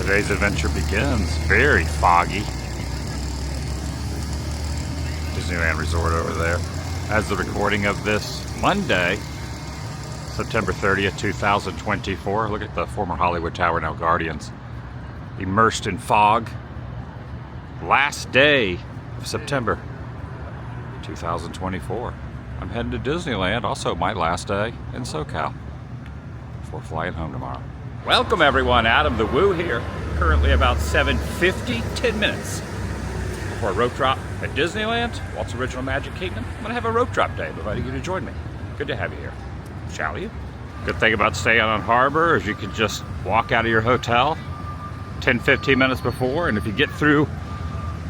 Today's adventure begins. Very foggy. Disneyland Resort over there. As the recording of this Monday, September 30th, 2024. Look at the former Hollywood Tower, now Guardians. Immersed in fog. Last day of September 2024. I'm heading to Disneyland, also my last day in SoCal, before flying home tomorrow. Welcome everyone, Adam the Woo here. Currently about 7:50, 10 minutes before a rope drop at Disneyland, Walt's Original Magic Kingdom. I'm gonna have a rope drop day, inviting you to join me. Good to have you here. Shall you? Good thing about staying on harbor is you can just walk out of your hotel 10-15 minutes before, and if you get through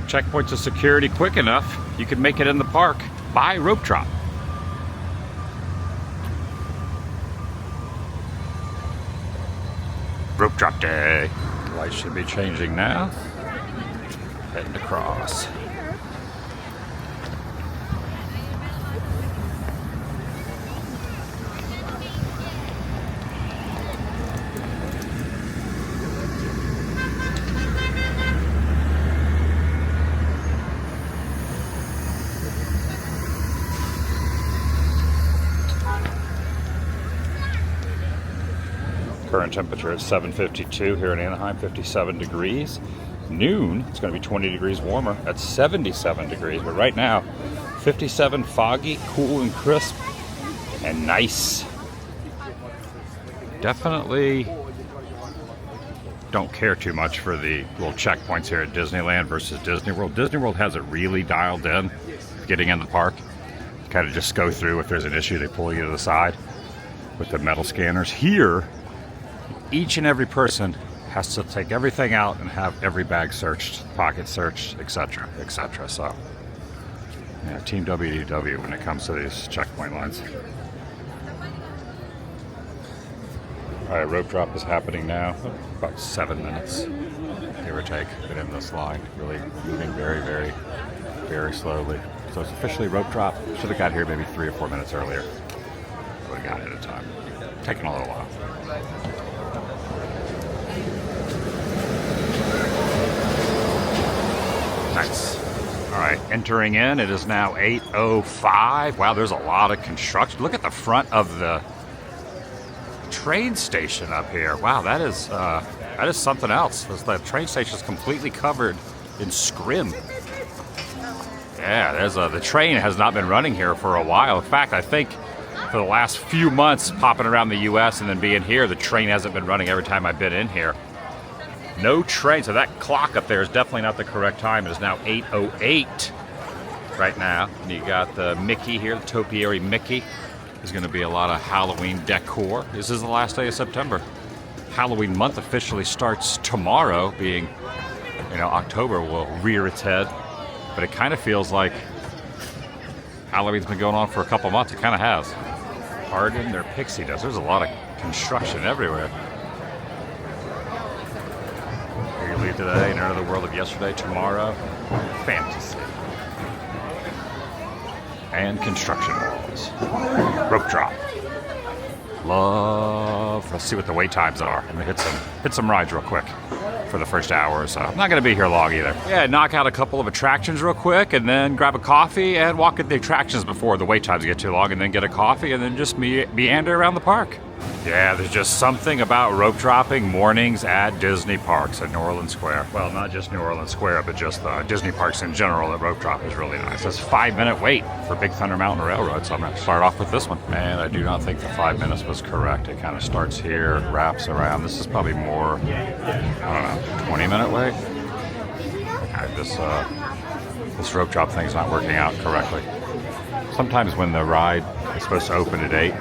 checkpoints of security quick enough, you can make it in the park by rope drop. Rope drop day. Lights should be changing now. Heading across. Current temperature is 7:52 here in Anaheim, 57 degrees. Noon, it's going to be 20 degrees warmer at 77 degrees. But right now, 57, foggy, cool and crisp, and nice. Definitely don't care too much for the little checkpoints here at Disneyland versus Disney World. Disney World has it really dialed in, getting in the park. Kind of just go through. If there's an issue, they pull you to the side with the metal scanners. Here, each and every person has to take everything out and have every bag searched, pocket searched, etc., etc. So, yeah, Team WDW when it comes to these checkpoint lines. All right, rope drop is happening now. About 7 minutes, give or take, been in this line. Really moving very, very, very slowly. So it's officially rope drop. Should have got here maybe 3 or 4 minutes earlier. Would have got it at a time. Taking a little while. Nice. All right, entering in. It is now 8:05. Wow, there's a lot of construction. Look at the front of the train station up here. Wow, that is something else. The train station is completely covered in scrim. Yeah, the train has not been running here for a while. In fact, I think for the last few months, popping around the U.S. and then being here, the train hasn't been running every time I've been in here. No train, so that clock up there is definitely not the correct time. It is now 8:08 right now. And you got the Mickey here, the topiary Mickey. There's going to be a lot of Halloween decor. This is the last day of September. Halloween month officially starts tomorrow, being, October will rear its head. But it kind of feels like Halloween's been going on for a couple months. It kind of has. Pardon their pixie dust. There's a lot of construction everywhere. Leave today and enter the world of yesterday, tomorrow, fantasy. And construction walls. Rope drop. Love. Let's see what the wait times are. I'm gonna hit some rides real quick for the first hour or so. I'm not gonna be here long either. Yeah, knock out a couple of attractions real quick and then grab a coffee and walk at the attractions before the wait times get too long, and then get a coffee and then just meander around the park. Yeah, there's just something about rope dropping mornings at Disney parks at New Orleans Square. Well, not just New Orleans Square, but just Disney parks in general. The rope drop is really nice. It's a 5-minute wait for Big Thunder Mountain Railroad, so I'm going to start off with this one. And I do not think the 5 minutes was correct. It kind of starts here, wraps around. This is probably more, I don't know, 20-minute wait. This rope drop thing is not working out correctly. Sometimes when the ride is supposed to open at 8,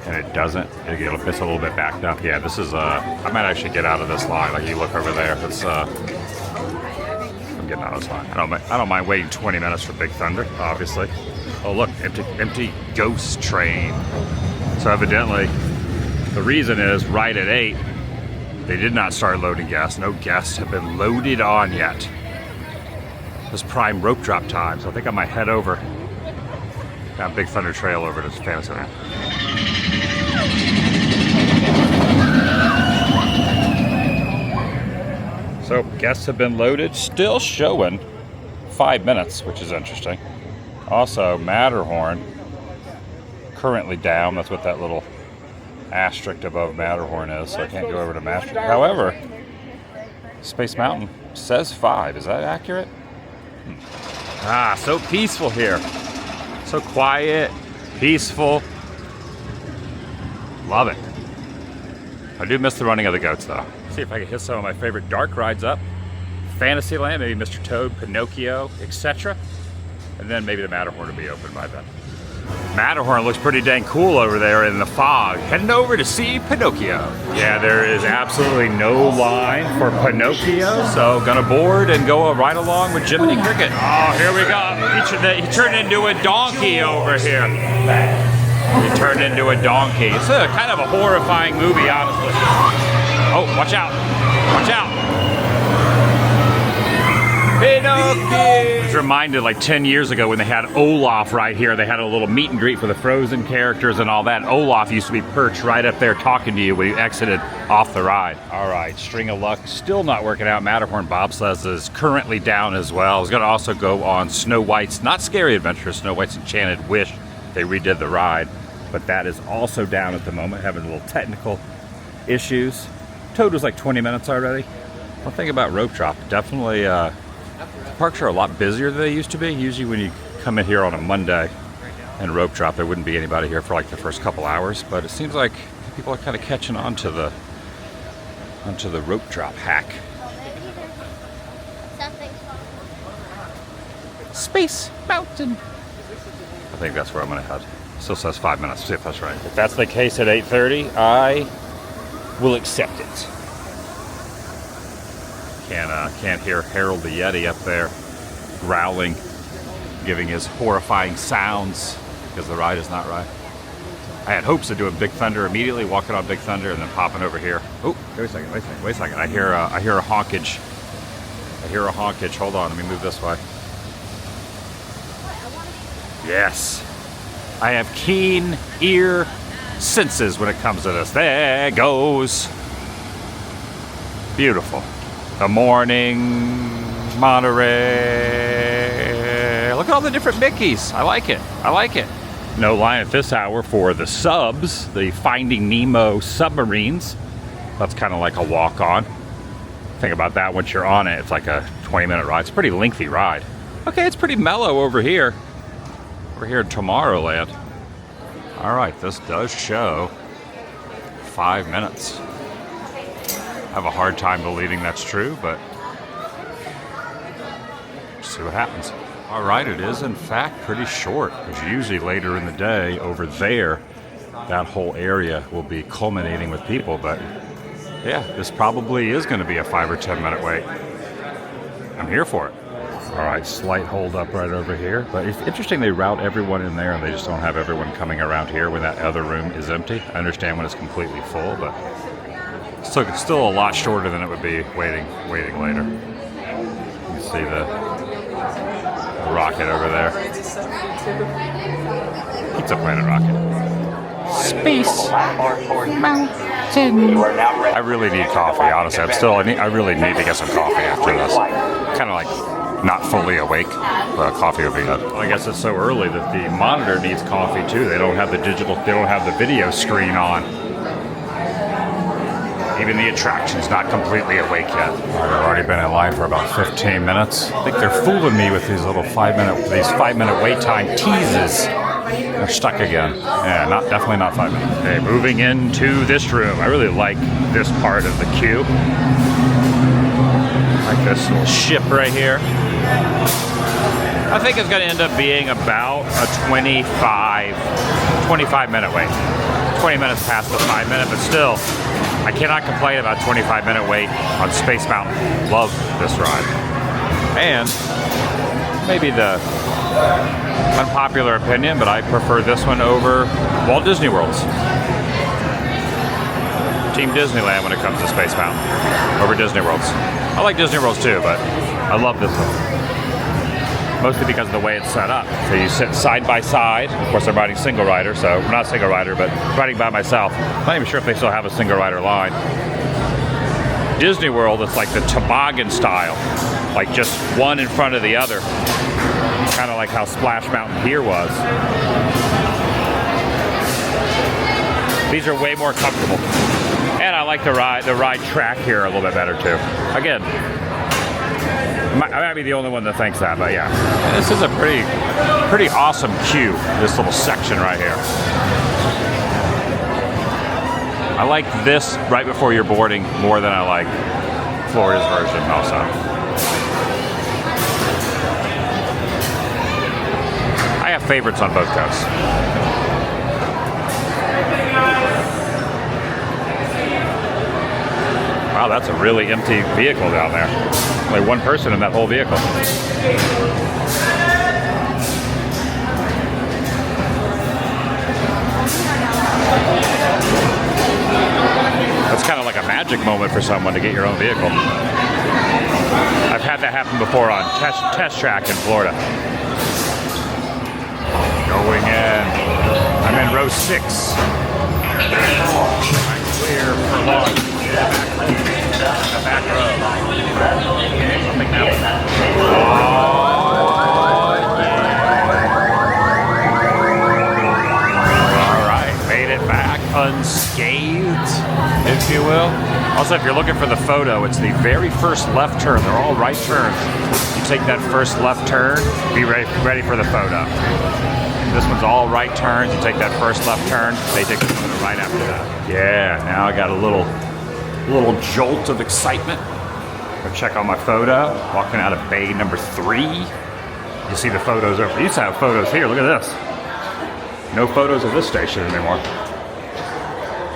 and it doesn't, it'll miss a little bit backed up. Yeah, this is, I might actually get out of this line. Like, you look over there, it's, I'm getting out of this line. I don't mind waiting 20 minutes for Big Thunder, obviously. Oh, look, empty ghost train. So evidently, the reason is right at 8, they did not start loading guests. No guests have been loaded on yet. This prime rope drop time, so I think I might head over down Big Thunder Trail over to Fantasyland. So guests have been loaded, still showing 5 minutes, which is interesting. Also, Matterhorn currently down. That's what that little asterisk above Matterhorn is, so I can't go over to Matterhorn. However, Space Mountain says 5. Is that accurate? Ah, so peaceful here. So quiet, peaceful. Love it. I do miss the running of the goats, though. See if I can hit some of my favorite dark rides up. Fantasyland, maybe Mr. Toad, Pinocchio, etc. And then maybe the Matterhorn will be open by then. Matterhorn looks pretty dang cool over there in the fog. Heading over to see Pinocchio. Yeah, there is absolutely no line for Pinocchio, so gonna board and go right along with Jiminy Cricket. Oh, here we go. He turned into a donkey over here. He turned into a donkey. It's a kind of a horrifying movie, honestly. Oh, watch out. Watch out. Pinocchio! I was reminded like 10 years ago when they had Olaf right here. They had a little meet and greet for the Frozen characters and all that. Olaf used to be perched right up there talking to you when you exited off the ride. All right, String of Luck still not working out. Matterhorn bobsleds is currently down as well. I was going to also go on Snow White's Not Scary Adventure, Snow White's Enchanted Wish. They redid the ride, but that is also down at the moment, having a little technical issues. Toad was like 20 minutes already. One thing about rope drop, definitely parks are a lot busier than they used to be. Usually when you come in here on a Monday and rope drop, there wouldn't be anybody here for like the first couple hours, but it seems like people are kind of catching on to the rope drop hack. Space Mountain. I think that's where I'm gonna head. Still says 5 minutes. See if that's right. If that's the case at 8:30, I will accept it. Can't hear Harold the Yeti up there growling, giving his horrifying sounds because the ride is not right. I had hopes of doing Big Thunder immediately, walking on Big Thunder, and then popping over here. Oh, wait a second. I hear a honkage. Hold on, let me move this way. Yes. I have keen ear senses when it comes to this. There it goes. Beautiful. The morning Monterey. Look at all the different Mickeys. I like it. No line at this hour for the subs, the Finding Nemo submarines. That's kind of like a walk-on. Think about that once you're on it. It's like a 20-minute ride. It's a pretty lengthy ride. Okay, it's pretty mellow over here. We're here in Tomorrowland. All right, this does show 5 minutes. I have a hard time believing that's true, but see what happens. All right, it is in fact pretty short, because usually later in the day over there, that whole area will be culminating with people, but yeah, this probably is going to be a 5 or 10 minute wait. I'm here for it. All right, slight hold up right over here, but it's interesting they route everyone in there and they just don't have everyone coming around here when that other room is empty. I understand when it's completely full, but still a lot shorter than it would be waiting later. You see the rocket over there. Pizza Planet rocket. Space Mountain. I really need coffee, honestly. I really need to get some coffee after this. Kind of like not fully awake, but coffee would be good. Well, I guess it's so early that the monitor needs coffee too. They don't have the video screen on. Even the attraction's not completely awake yet. I've already been in line for about 15 minutes. I think they're fooling me with these little 5 minute wait time teases. They're stuck again. Yeah, definitely not 5 minutes. Okay, moving into this room. I really like this part of the queue. Like this little ship right here. I think it's going to end up being about a 25 minute wait. 20 minutes past the 5 minute, but still, I cannot complain about 25 minute wait on Space Mountain. Love this ride. And maybe the unpopular opinion, but I prefer this one over Walt Disney World's. Team Disneyland when it comes to Space Mountain over Disney World's. I like Disney World's too, but I love this one. Mostly because of the way it's set up. So you sit side by side. Of course, I'm riding single rider, so not single rider, but riding by myself. I'm not even sure if they still have a single rider line. Disney World, it's like the toboggan style, like just one in front of the other, kind of like how Splash Mountain here was. These are way more comfortable, and I like the ride track here a little bit better too. Again, I might be the only one that thinks that, but yeah, this is a pretty awesome queue. This little section right here. I like this right before you're boarding more than I like Florida's version also. I have favorites on both coasts. Wow, that's a really empty vehicle down there. Only one person in that whole vehicle. That's kind of like a magic moment for someone to get your own vehicle. I've had that happen before on test track in Florida. Going in. I'm in row 6. I'm clear for launch. The back row. Something now. All right, made it back unscathed, if you will. Also, if you're looking for the photo, it's the very first left turn. They're all right turns. You take that first left turn, be ready for the photo. This one's all right turns. You take that first left turn, they take the photo right after that. Yeah, now I got a little jolt of excitement. Go check on my photo. Walking out of bay number 3. You see the photos over. We used to have photos here. Look at this. No photos of this station anymore.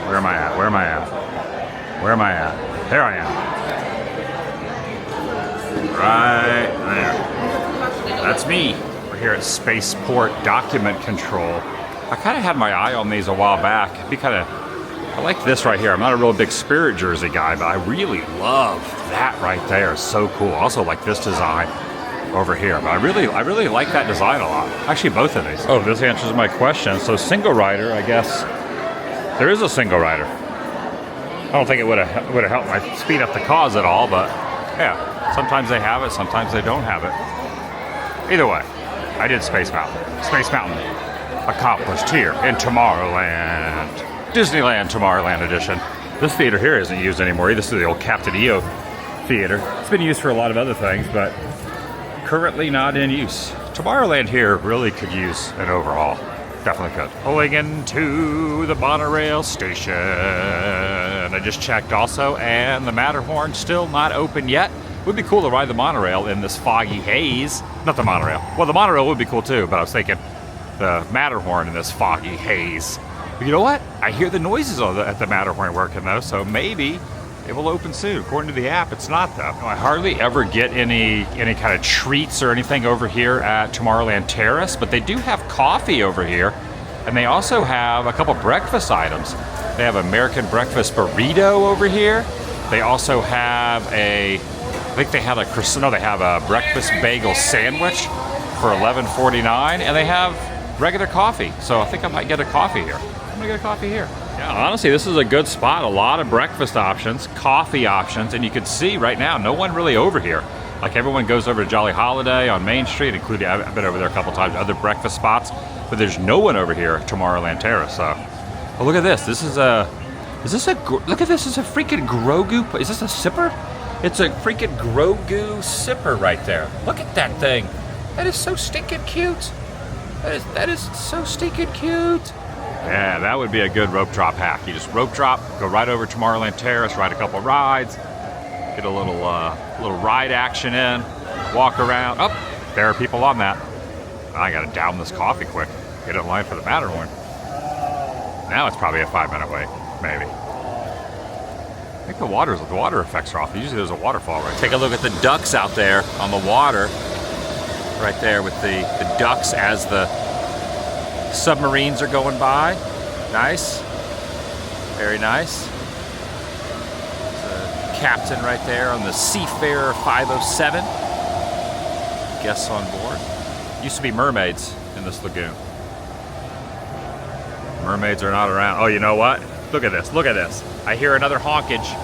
Where am I at? Where am I at? Where am I at? There I am. Right there. That's me. We're here at Spaceport Document Control. I kind of had my eye on these a while back. It'd be kind of, I like this right here. I'm not a real big Spirit jersey guy, but I really love that right there. It's so cool. I also like this design over here, but I really like that design a lot. Actually, both of these. Oh, this answers my question. So single rider, I guess there is a single rider. I don't think it would have helped my speed up the cause at all, but yeah, sometimes they have it, sometimes they don't have it. Either way, I did Space Mountain. Space Mountain accomplished here in Tomorrowland. Disneyland Tomorrowland edition. This theater here isn't used anymore. This is the old Captain EO theater. It's been used for a lot of other things, but currently not in use. Tomorrowland here really could use an overhaul. Definitely could. Pulling into the monorail station. I just checked also, and the Matterhorn still not open yet. Would be cool to ride the monorail in this foggy haze. Not the monorail. Well, the monorail would be cool too, but I was thinking the Matterhorn in this foggy haze. But you know what? I hear the noises at the Matterhorn working though, so maybe it will open soon. According to the app, it's not though. I hardly ever get any kind of treats or anything over here at Tomorrowland Terrace, but they do have coffee over here, and they also have a couple breakfast items. They have American breakfast burrito over here. They also have I think they have a breakfast bagel sandwich for $11.49, and they have regular coffee. So I think I might get a coffee here. I'm gonna get a coffee here. Yeah, honestly, this is a good spot. A lot of breakfast options, coffee options, and you can see right now, no one really over here. Like everyone goes over to Jolly Holiday on Main Street, including, I've been over there a couple times, other breakfast spots, but there's no one over here at Tomorrowland Terrace. So, oh, look at this. Look at this, it's a freaking Grogu, is this a sipper? It's a freaking Grogu sipper right there. Look at that thing. That is so stinking cute. That is so stinking cute. Yeah, that would be a good rope drop hack. You just rope drop, go right over to Tomorrowland Terrace, ride a couple rides, get a little ride action in, walk around. Oh, there are people on that. I gotta down this coffee quick. Get in line for the Matterhorn. Now it's probably a 5-minute wait, maybe. I think the water effects are off. Usually there's a waterfall right there. Take a look at the ducks out there on the water. Right there with the ducks as the submarines are going by. Nice. Very nice. The captain right there on the Seafarer 507. Guests on board. Used to be mermaids in this lagoon. Mermaids are not around. Oh, you know what? Look at this. Look at this. I hear another honkage.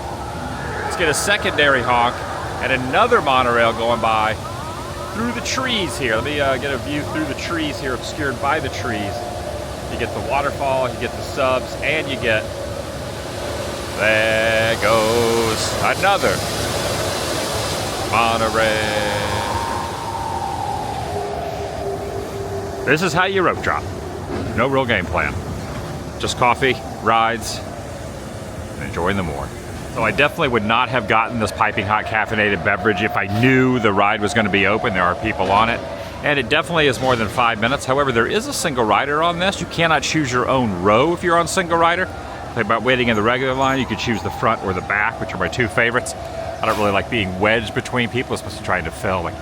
It's get a secondary honk and another monorail going by through the trees here. Let me get a view through the trees here, obscured by the trees. You get the waterfall, you get the subs, and you get... There goes another monorail. This is how you rope drop. No real game plan. Just coffee, rides, and enjoying the morning. So I definitely would not have gotten this piping hot caffeinated beverage if I knew the ride was going to be open. There are people on it. And it definitely is more than 5 minutes. However, there is a single rider on this. You cannot choose your own row if you're on single rider. About waiting in the regular line, you could choose the front or the back, which are my two favorites. I don't really like being wedged between people, especially trying to film. Like,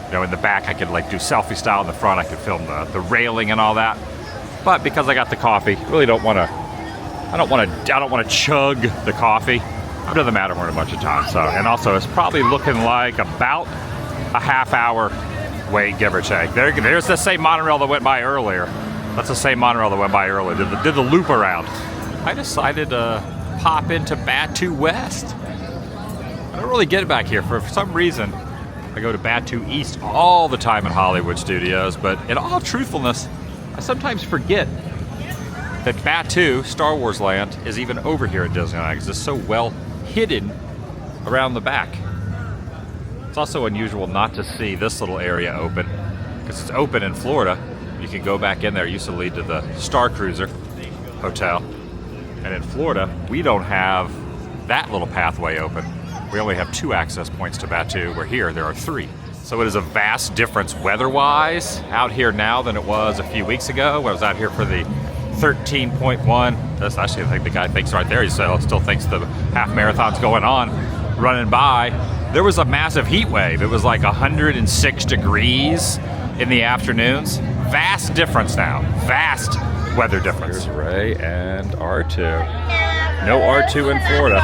you know, in the back I could like do selfie style. In the front I could film the railing and all that. But because I got the coffee, really don't want to. I don't want to chug the coffee. It doesn't matter for a bunch of time. So, and also it's probably looking like about a half hour wait, give or take. There's the same monorail that went by earlier. That's the same monorail that went by earlier. Did the loop around. I decided to pop into Batu West. I don't really get it back here. For some reason, I go to Batu East all the time in Hollywood Studios, but in all truthfulness, I sometimes forget that Batu, Star Wars Land, is even over here at Disneyland because it's so well hidden around the back. It's also unusual not to see this little area open because it's open in Florida. You can go back in there. It used to lead to the Star Cruiser Hotel. And in Florida, we don't have that little pathway open. We only have 2 access points to Batu, where here there are 3. So it is a vast difference weather-wise out here now than it was a few weeks ago when I was out here for the 13.1. That's actually, I think the guy thinks right there, he still thinks the half marathon's going on, running by. There was a massive heat wave. It was like 106 degrees in the afternoons. Vast difference now. Vast weather difference. Here's Ray and R2. No R2 in Florida.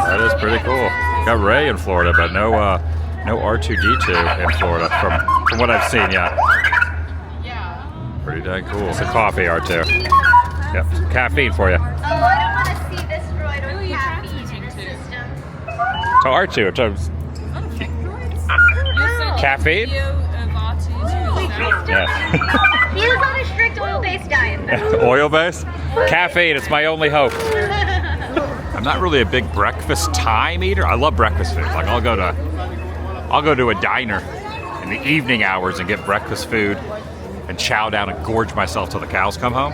That is pretty cool. Got Ray in Florida, but no R2-D2 in Florida from what I've seen yet. Pretty dang cool. It's a coffee, R2. Yep, some caffeine for you. Oh, I don't want to see this droid or caffeine in your system. So R2, caffeine? Yeah. He was on a strict oil-based diet. Oil-based? Caffeine, it's my only hope. I'm not really a big breakfast time eater. I love breakfast food. Like I'll go to a diner in the evening hours and get breakfast food and chow down and gorge myself till the cows come home.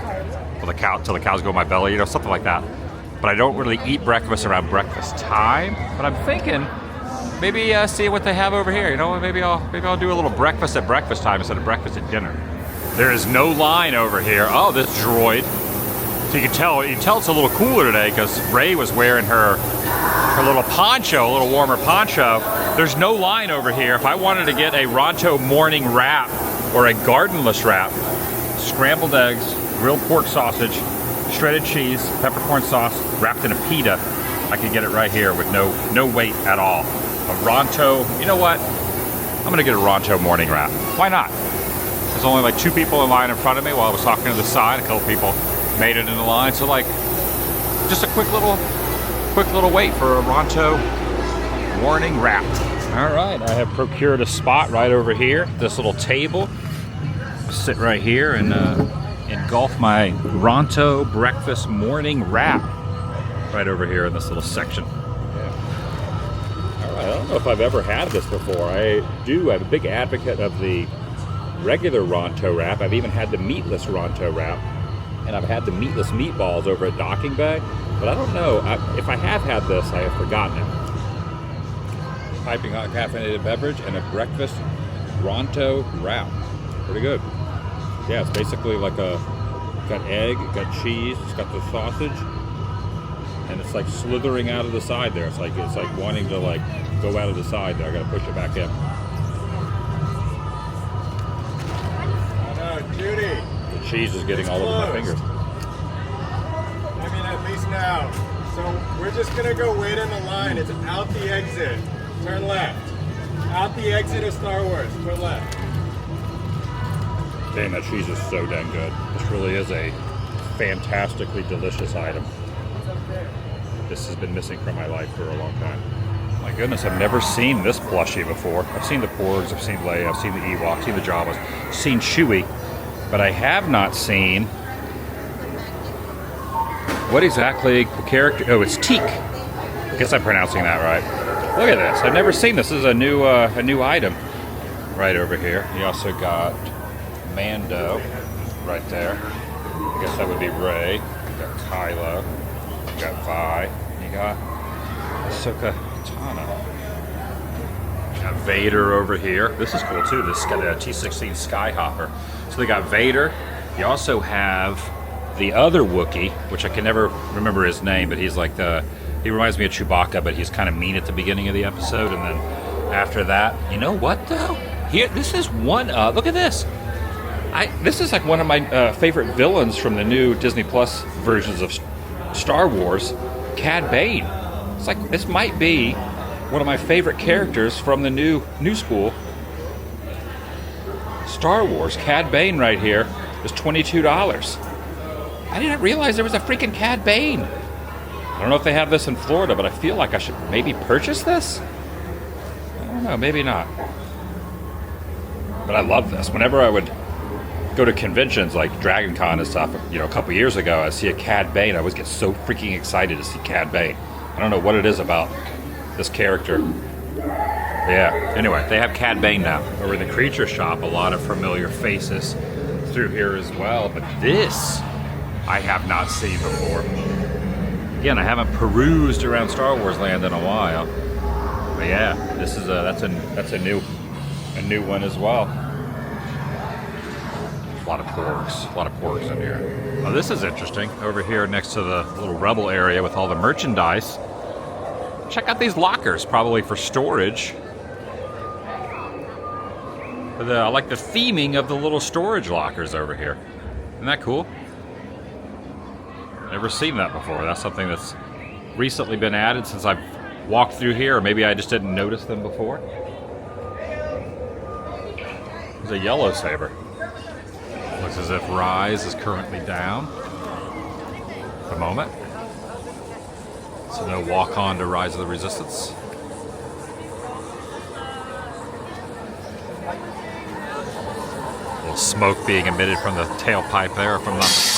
Till the cows go in my belly, you know, something like that. But I don't really eat breakfast around breakfast time. But I'm thinking maybe see what they have over here. You know, maybe I'll do a little breakfast at breakfast time instead of breakfast at dinner. There is no line over here. Oh, this droid. So you can tell it's a little cooler today because Ray was wearing her little poncho, a little warmer poncho. There's no line over here. If I wanted to get a Ronto morning wrap or a gardenless wrap, scrambled eggs, grilled pork sausage, shredded cheese, peppercorn sauce, wrapped in a pita, I could get it right here with no wait at all. A Ronto, you know what? I'm gonna get a Ronto morning wrap. Why not? There's only like 2 people in line in front of me while I was talking to the side. A couple people made it in the line. So like, just a quick little wait for a Ronto morning wrap. All right, I have procured a spot right over here. This little table. Sit right here and engulf my Ronto breakfast morning wrap right over here in this little section. I don't know if I've ever had this before. I'm a big advocate of the regular Ronto wrap. I've even had the meatless Ronto wrap, and I've had the meatless meatballs over at Docking Bay, but I don't know. If I have had this, I have forgotten it. Piping hot caffeinated beverage and a breakfast Ronto wrap. Pretty good. Yeah, it's basically like got egg, got cheese, it's got the sausage, and it's like slithering out of the side there. It's like wanting to like go out of the side there. I gotta push it back in. No, Judy. The cheese is getting all over my fingers. I mean, at least now. So we're just gonna go wait in the line. It's out the exit. Turn left. Out the exit of Star Wars. Turn left. Dang, that cheese is so dang good. This really is a fantastically delicious item. This has been missing from my life for a long time. My goodness, I've never seen this plushie before. I've seen the Porgs, I've seen Leia, I've seen the Ewoks, I've seen the Jawas, I've seen Chewie, but I have not seen what exactly the character. Oh, it's Teak. I guess I'm pronouncing that right. Look at this. I've never seen this. This is a new item right over here. You also got Mando right there. I guess that would be Rey. You got Kylo. You got Vi. You got Ahsoka Tano. You got Vader over here. This is cool too. This got a T-16 Skyhopper. So they got Vader. You also have the other Wookiee, which I can never remember his name, but he's like he reminds me of Chewbacca, but he's kind of mean at the beginning of the episode, and then after that, you know what though? Here, this is one. Look at this. This is like one of my favorite villains from the new Disney Plus versions of Star Wars, Cad Bane. It's like this might be one of my favorite characters from the new school Star Wars. Cad Bane right here is $22. I didn't realize there was a freaking Cad Bane. I don't know if they have this in Florida, but I feel like I should maybe purchase this. I don't know, maybe not. But I love this. Whenever I would go to conventions like Dragon Con and stuff, you know, a couple years ago, I see a Cad Bane. I always get so freaking excited to see Cad Bane. I don't know what it is about this character. Yeah, anyway, they have Cad Bane now. Over in the creature shop, a lot of familiar faces through here as well. But this, I have not seen before. Again, I haven't perused around Star Wars Land in a while. But yeah, this is that's a new one as well. A lot of porgs in here. Oh, this is interesting. Over here next to the little Rebel area with all the merchandise. Check out these lockers, probably for storage. I like the theming of the little storage lockers over here. Isn't that cool? Never seen that before. That's something that's recently been added since I've walked through here, or maybe I just didn't notice them before. There's a yellow saber. Looks as if Rise is currently down at the moment. So no walk on to Rise of the Resistance. A little smoke being emitted from the tailpipe there, if I'm not mistaken.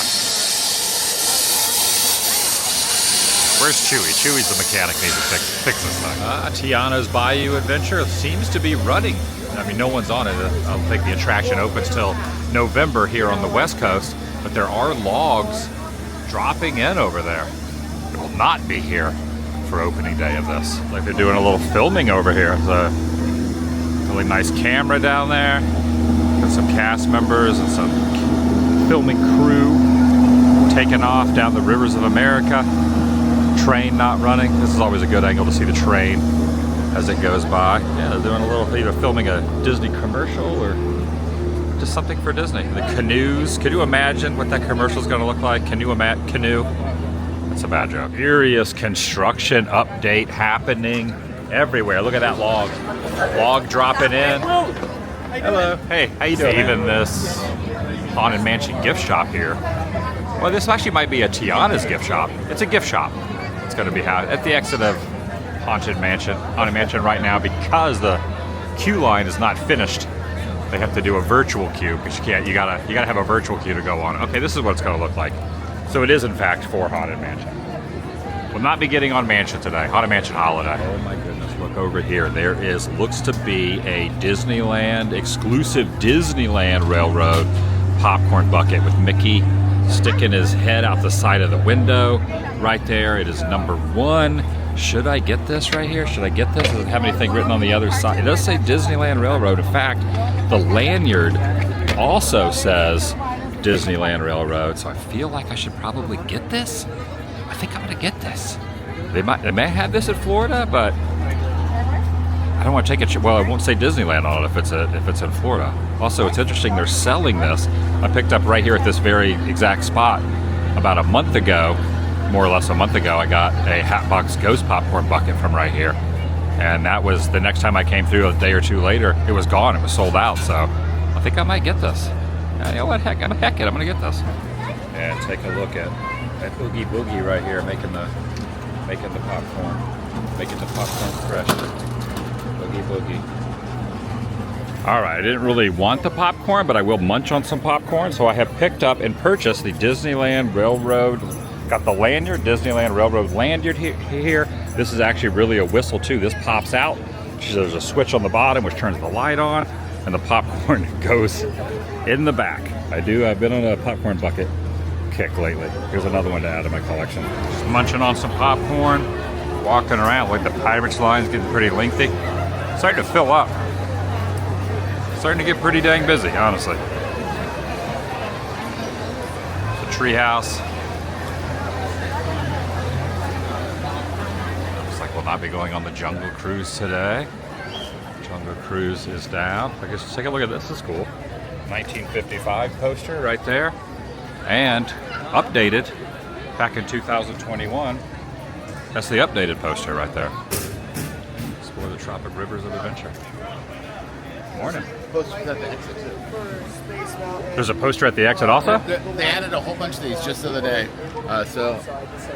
Where's Chewie? Chewie's the mechanic, needs to fix this thing. Tiana's Bayou Adventure seems to be running. I mean, no one's on it. I don't think the attraction opens till November here on the West Coast, but there are logs dropping in over there. It will not be here for opening day of this. Like they're doing a little filming over here. There's a really nice camera down there. Got some cast members and some filming crew taking off down the rivers of America. Train not running. This is always a good angle to see the train as it goes by. Yeah, they're doing a little, either filming a Disney commercial or just something for Disney. The canoes. Could you imagine what that commercial is going to look like? Canoe? That's a bad joke. Furious construction update happening everywhere. Look at that log. Log dropping in. Hello. Hey, how you doing? Even this Haunted Mansion gift shop here. Well, this actually might be a Tiana's gift shop. It's a gift shop. It's going to be at the exit of Haunted Mansion right now, because the queue line is not finished. They have to do a virtual queue because you gotta have a virtual queue to go on. Okay, this is what it's going to look like. So it is in fact for Haunted Mansion. We'll not be getting on Mansion today. Haunted Mansion Holiday. Oh my goodness! Look over here. There looks to be a Disneyland exclusive Disneyland Railroad popcorn bucket with Mickey sticking his head out the side of the window. Right there, it is number 1. Should I get this right here? Should I get this? Does it have anything written on the other side? It does say Disneyland Railroad. In fact, the lanyard also says Disneyland Railroad. So I feel like I should probably get this. I think I'm gonna get this. They may have this in Florida, but I don't want to take it. Well, I won't say Disneyland on it if it's in Florida. Also, it's interesting they're selling this. I picked up right here at this very exact spot about a month ago, more or less a month ago. I got a Hatbox Ghost popcorn bucket from right here, and that was the next time I came through. A day or two later, it was gone. It was sold out. So I think I might get this. You know what? Heck it. I'm gonna get this. And take a look at Oogie Boogie right here, making the making the popcorn. Making the popcorn fresh. Boogie boogie. All right, I didn't really want the popcorn, but I will munch on some popcorn. So I have picked up and purchased the Disneyland Railroad. Got the lanyard, Disneyland Railroad lanyard here. This is actually really a whistle too. This pops out. There's a switch on the bottom which turns the light on, and the popcorn goes in the back. I've been on a popcorn bucket kick lately. Here's another one to add to my collection. Just munching on some popcorn, walking around. Like the Pirates line's getting pretty lengthy. Starting to fill up. Starting to get pretty dang busy, honestly. The treehouse. Looks like we'll not be going on the Jungle Cruise today. Jungle Cruise is down. I guess take a look at this. This is cool. 1955 poster right there. And updated back in 2021. That's the updated poster right there. Explore the tropic rivers of adventure. Morning. Posters at the exit too. There's a poster at the exit also? They added a whole bunch of these just the other day. So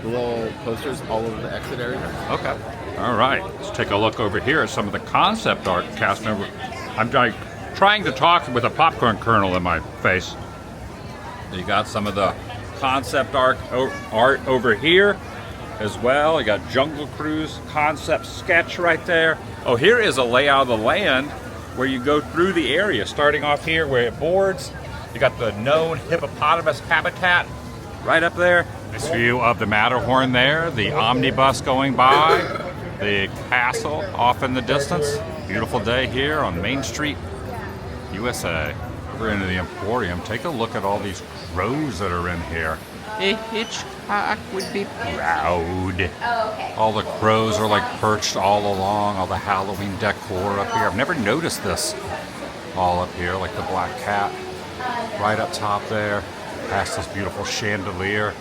the little posters all over the exit area. Okay. All right. Let's take a look over here at some of the concept art cast member. I'm trying to talk with a popcorn kernel in my face. You got some of the concept art over here as well. You got Jungle Cruise concept sketch right there. Oh, here is a layout of the land where you go through the area, starting off here where it boards. You got the known hippopotamus habitat right up there. Nice view of the Matterhorn there, the omnibus going by, the castle off in the distance. Beautiful day here on Main Street, USA. Over into the Emporium, take a look at all these crows that are in here. A Hitchcock would be proud. Oh, okay. All the crows are like perched all along, all the Halloween decor up here. I've never noticed this all up here, like the black cat right up top there, past this beautiful chandelier.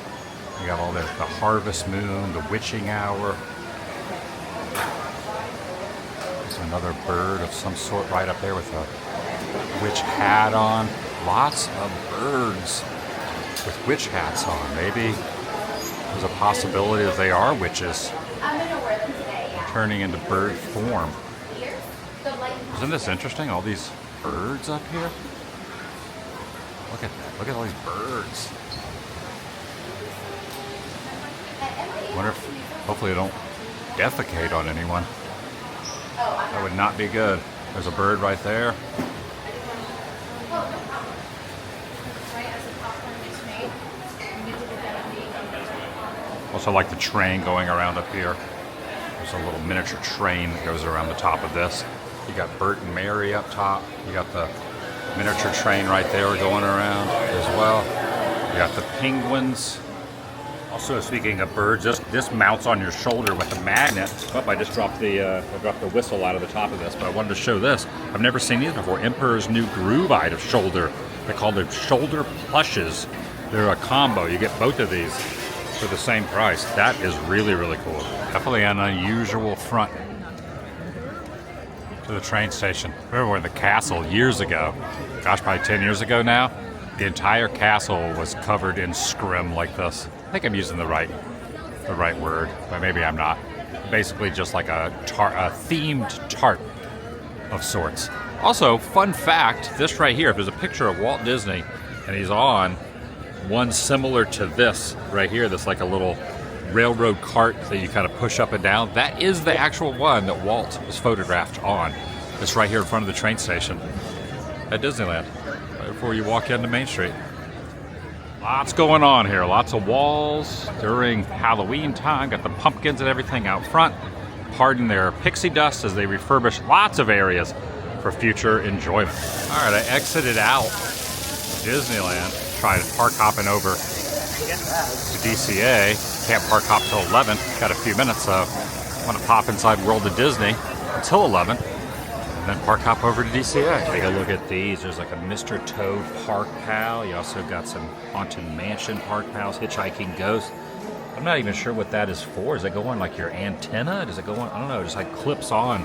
You got all the harvest moon, the witching hour. There's another bird of some sort right up there with a witch hat on. Lots of birds with witch hats on. Maybe there's a possibility that they are witches I'm gonna wear them today, yeah. turning into bird form. Here, the light. Isn't this interesting? All these birds up here. Look at that. Look at all these birds. Wonder if hopefully they don't defecate on anyone. That would not be good. There's a bird right there. Also like the train going around up here. There's a little miniature train that goes around the top of this. You got Bert and Mary up top. You got the miniature train right there going around as well. You got the penguins. Also, speaking of birds, this mounts on your shoulder with a magnet. Oh, I just dropped the whistle out of the top of this, but I wanted to show this. I've never seen these before. Emperor's New Groove Item shoulder. They're called the shoulder plushes. They're a combo. You get both of these for the same price. That is really, really cool. Definitely an unusual front to the train station. I remember in the castle years ago, gosh, probably 10 years ago now, the entire castle was covered in scrim like this. I think I'm using the right word, but maybe I'm not. Basically just like a themed tart of sorts. Also, fun fact, this right here, if there's a picture of Walt Disney and he's on one similar to this right here, that's like a little railroad cart that you kind of push up and down, that is the actual one that Walt was photographed on. It's right here in front of the train station at Disneyland, right before you walk into Main Street. Lots going on here, lots of walls during Halloween time. Got the pumpkins and everything out front. Pardon their pixie dust as they refurbish lots of areas for future enjoyment. All right, I exited out Disneyland, trying to park hopping over to DCA. Can't park hop till 11, got a few minutes, so I want to pop inside World of Disney until 11. And then park hop over to DCA. Take a look at these. There's like a Mr. Toad Park Pal. You also got some Haunted Mansion Park Pals, Hitchhiking Ghost. I'm not even sure what that is for. Does it go on like your antenna? Does it go on? I don't know. It just like clips on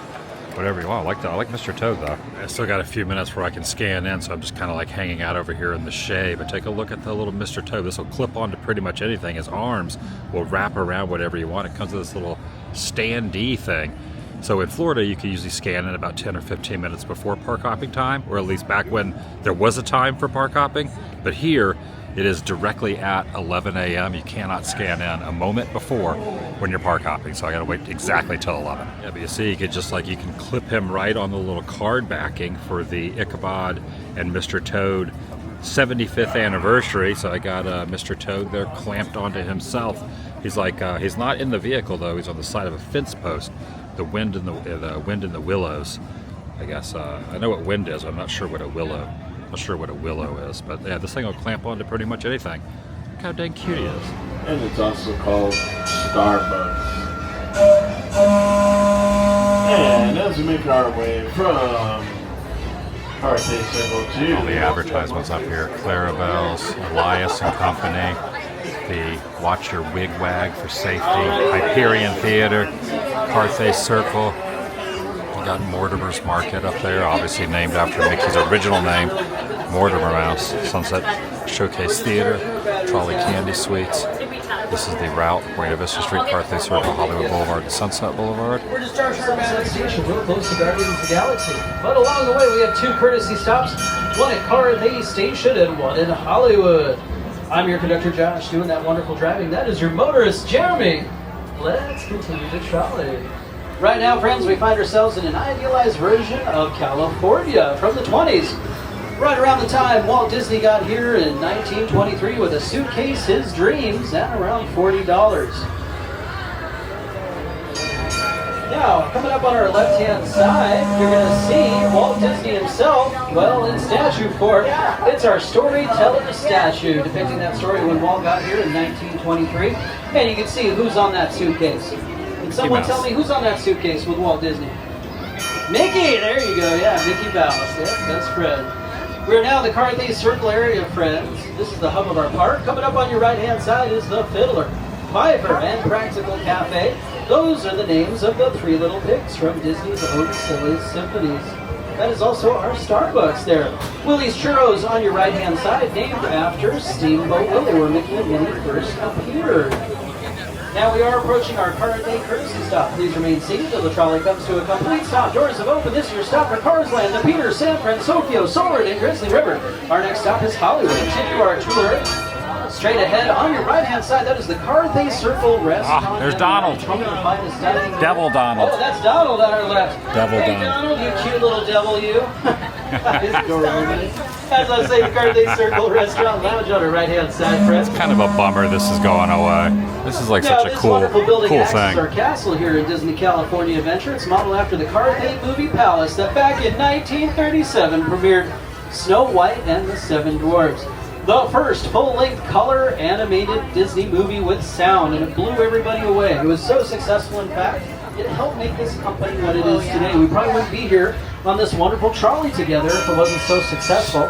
whatever you want. I like Mr. Toad though. I still got a few minutes where I can scan in, so I'm just kind of like hanging out over here in the shade. But take a look at the little Mr. Toad. This will clip onto pretty much anything. His arms will wrap around whatever you want. It comes with this little standee thing. So in Florida, you can usually scan in about 10 or 15 minutes before park hopping time, or at least back when there was a time for park hopping. But here, it is directly at 11 a.m. You cannot scan in a moment before when you're park hopping, so I gotta wait exactly till 11. Yeah, but you see, you can clip him right on the little card backing for the Ichabod and Mr. Toad 75th anniversary. So I got Mr. Toad there clamped onto himself. He's like, he's not in the vehicle though. He's on the side of a fence post. The wind in the willows. I guess I know what wind is. I'm not sure what a willow. Not sure what a willow is, but yeah, this thing will clamp onto pretty much anything. Look how dang cute he is. And it's also called Starbucks. And as we make our way from Carthay Circle to all the advertisements up here: Clarabelle's, Elias and Company, the Watch Your Wig Wag for Safety, Hyperion Theater, Carthay Circle. We got Mortimer's Market up there, obviously named after Mickey's original name, Mortimer Mouse. Sunset Showcase Theater, Trolley Candy Sweets. This is the route: Buena Vista Street, Carthay Circle, Hollywood Boulevard, and Sunset Boulevard. We're just starting Sunset Station, real close to Guardians of the Galaxy. But along the way, we have 2 courtesy stops, one at Carthay Station and one in Hollywood. I'm your conductor, Josh, doing that wonderful driving. That is your motorist, Jeremy. Let's continue to trolley. Right now, friends, we find ourselves in an idealized version of California from the 20s. Right around the time Walt Disney got here in 1923 with a suitcase, his dreams, at around $40. Now, coming up on our left-hand side, you're going to see Walt Disney himself, well, in statue form. It's our storyteller statue, depicting that story when Walt got here in 1923. And you can see who's on that suitcase. Can someone tell me who's on that suitcase with Walt Disney? Mickey! There you go, yeah, Mickey Mouse. Yep, that's Fred. We're now in the Carthay Circle area, friends. This is the hub of our park. Coming up on your right-hand side is the Fiddler, Piper, and Practical Cafe. Those are the names of the 3 little pigs from Disney's own Silly Symphonies. That is also our Starbucks there. Willie's Churros on your right-hand side, named after Steamboat Willie, where Mickey and Minnie first appeared. Now we are approaching our Carthay courtesy stop. Please remain seated till the trolley comes to a complete stop. Doors have opened. This is your stop for Cars Land, the Peter, San Francisco, Solar, and Grizzly River. Our next stop is Hollywood. Continue our tour. Straight ahead on your right-hand side, that is the Carthay Circle Restaurant. Ah, there's Donald. Devil Donald. Oh, that's Donald on our left. Devil hey, Donald, you cute little devil, you. As I say, the Carthay Circle Restaurant Lounge on our right-hand side, friends. It's kind of a bummer this is going away. This is like such a cool thing. thing. Our castle here in Disney California Adventure. It's modeled after the Carthay Movie Palace that back in 1937 premiered Snow White and the 7 Dwarfs. The first full-length color animated Disney movie with sound, and it blew everybody away. It was so successful, in fact, it helped make this company what it is today. We probably wouldn't be here on this wonderful trolley together if it wasn't so successful.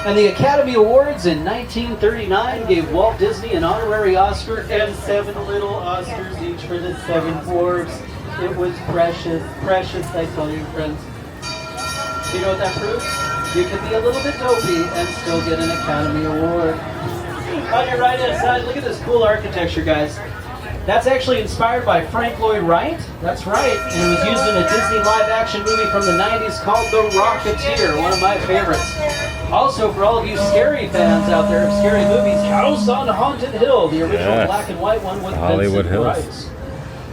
And the Academy Awards in 1939 gave Walt Disney an honorary Oscar and 7 little Oscars each for the 7 Dwarfs. It was precious, precious, I tell you, friends. You know what that proves? You can be a little bit dopey and still get an Academy Award. On your right-hand side, look at this cool architecture, guys. That's actually inspired by Frank Lloyd Wright. That's right. And it was used in a Disney live-action movie from the 90s called The Rocketeer, one of my favorites. Also, for all of you scary fans out there of scary movies, House on Haunted Hill, the original black and white one with Hollywood Vincent Hills. Price.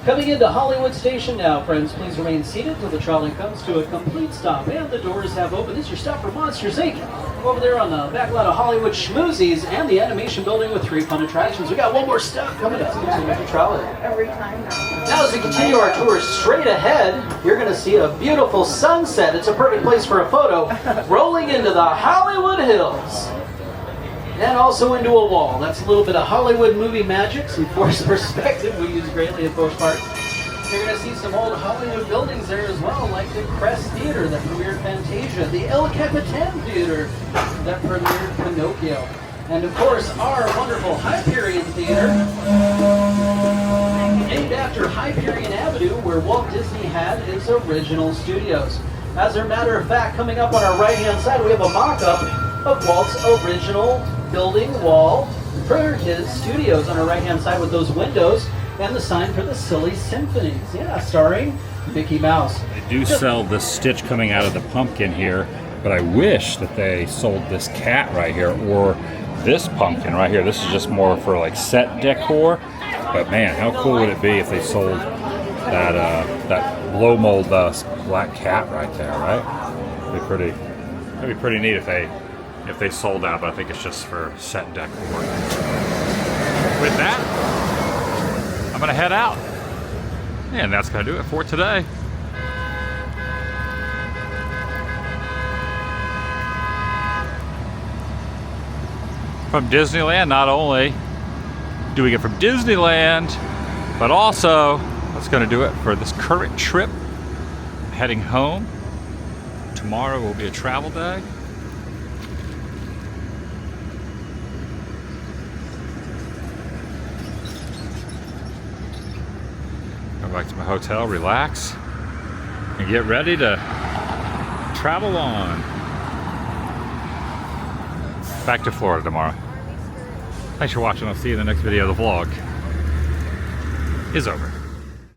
Coming into Hollywood Station now, friends. Please remain seated till the trolley comes to a complete stop and the doors have opened. This is your stop for Monsters, Inc. Over there on the back lot of Hollywood Schmoozies and the animation building with 3 fun attractions. We got one more stop coming up. Continue the trolley. Every time now. Now as we continue our tour straight ahead, you're going to see a beautiful sunset. It's a perfect place for a photo. Rolling into the Hollywood Hills. And also into a wall. That's a little bit of Hollywood movie magic, some forced perspective we use greatly at both parks. You're going to see some old Hollywood buildings there as well, like the Crest Theater that premiered Fantasia, the El Capitan Theater that premiered Pinocchio. And of course, our wonderful Hyperion Theater, named after Hyperion Avenue, where Walt Disney had his original studios. As a matter of fact, coming up on our right-hand side, we have a mock-up of Walt's original building wall for his studios on our right-hand side with those windows and the sign for the Silly Symphonies. Yeah, starring Mickey Mouse. They do sell the Stitch coming out of the pumpkin here, but I wish that they sold this cat right here or this pumpkin right here. This is just more for like set decor. But man, how cool would it be if they sold that blow mold black cat right there, right? That'd be pretty neat if they sold that, but I think it's just for set decor. With that, I'm gonna head out. And that's gonna do it for today. From Disneyland, not only do we get from Disneyland, but also that's going to do it for this current trip. Heading home. Tomorrow will be a travel day. Go back to my hotel, relax, and get ready to travel on. Back to Florida tomorrow. Thanks for watching. I'll see you in the next video. The vlog is over.